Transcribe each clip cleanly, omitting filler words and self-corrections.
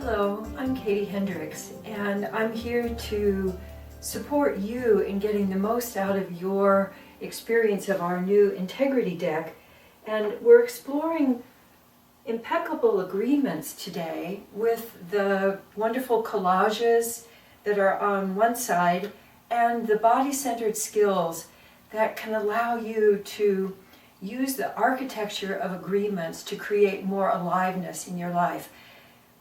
Hello, I'm Katie Hendricks, and I'm here to support you in getting the most out of your experience of our new Integrity deck. And we're exploring Impeccable Agreements today with the wonderful collages that are on one side and the body-centered skills that can allow you to use the architecture of agreements to create more aliveness in your life.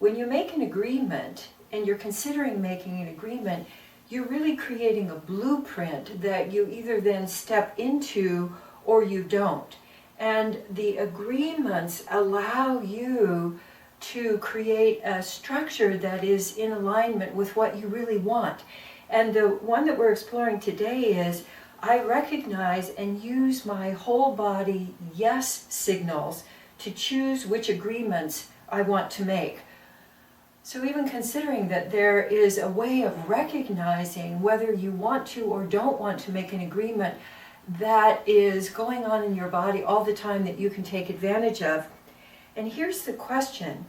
When you make an agreement, and you're considering making an agreement, you're really creating a blueprint that you either then step into or you don't. And the agreements allow you to create a structure that is in alignment with what you really want. And the one that we're exploring today is, I recognize and use my whole body yes signals to choose which agreements I want to make. So even considering that there is a way of recognizing whether you want to or don't want to make an agreement that is going on in your body all the time that you can take advantage of. And here's the question: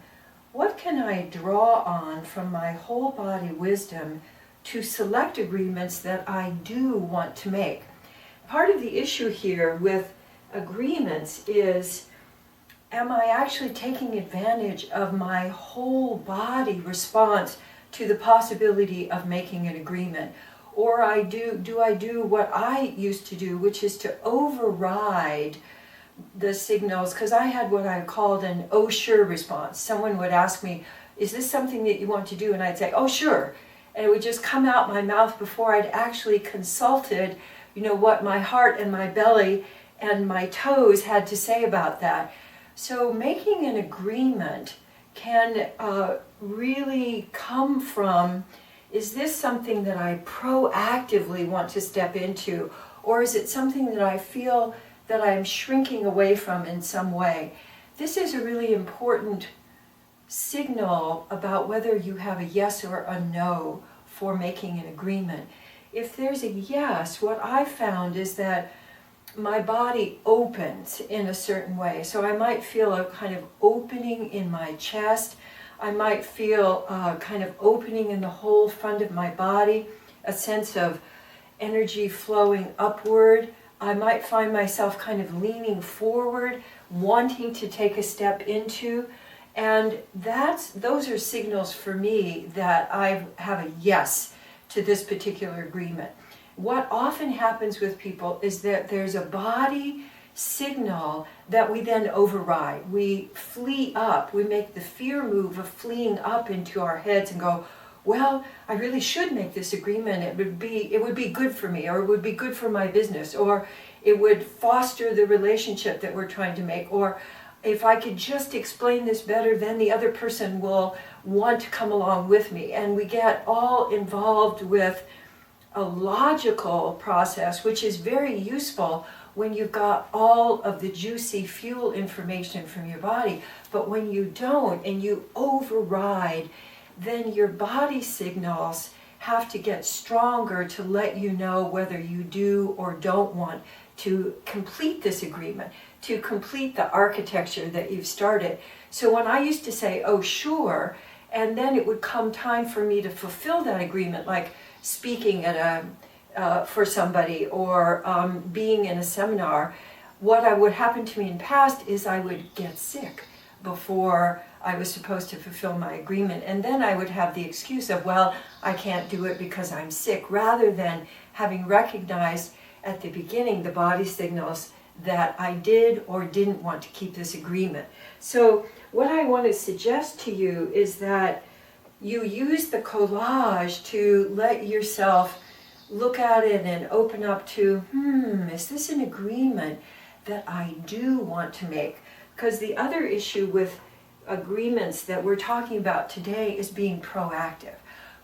what can I draw on from my whole body wisdom to select agreements that I do want to make? Part of the issue here with agreements is, am I actually taking advantage of my whole body response to the possibility of making an agreement? Or do I do what I used to do, which is to override the signals? Because I had what I called an oh sure response. Someone would ask me, is this something that you want to do? And I'd say, oh sure. And it would just come out my mouth before I'd actually consulted, what my heart and my belly and my toes had to say about that. So making an agreement can really come from, is this something that I proactively want to step into? Or is it something that I feel that I'm shrinking away from in some way? This is a really important signal about whether you have a yes or a no for making an agreement. If there's a yes, what I found is that my body opens in a certain way. So I might feel a kind of opening in my chest. I might feel kind of opening in the whole front of my body, a sense of energy flowing upward. I might find myself kind of leaning forward, wanting to take a step into. And those are signals for me that I have a yes to this particular agreement. What often happens with people is that there's a body signal that we then override. We flee up. We make the fear move of fleeing up into our heads and go, well, I really should make this agreement. It would be good for me, or it would be good for my business, or it would foster the relationship that we're trying to make, or if I could just explain this better, then the other person will want to come along with me. And we get all involved with a logical process, which is very useful when you've got all of the juicy fuel information from your body. But when you don't and you override, then your body signals have to get stronger to let you know whether you do or don't want to complete this agreement, to complete the architecture that you've started. So when I used to say, oh sure, and then it would come time for me to fulfill that agreement, like speaking at for somebody, or being in a seminar, what would happen to me in past is I would get sick before I was supposed to fulfill my agreement. And then I would have the excuse of, well, I can't do it because I'm sick, rather than having recognized at the beginning the body signals that I did or didn't want to keep this agreement. So what I want to suggest to you is that you use the collage to let yourself look at it and open up to, is this an agreement that I do want to make? Because the other issue with agreements that we're talking about today is being proactive.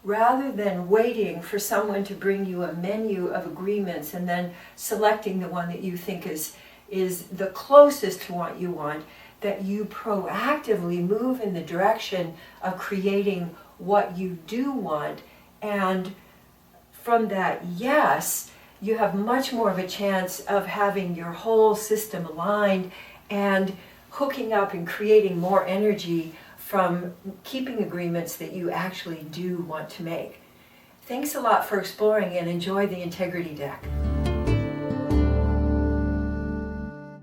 Rather than waiting for someone to bring you a menu of agreements and then selecting the one that you think is the closest to what you want, that you proactively move in the direction of creating what you do want. And from that yes, you have much more of a chance of having your whole system aligned and hooking up and creating more energy from keeping agreements that you actually do want to make. Thanks a lot for exploring, and enjoy the Integrity Deck.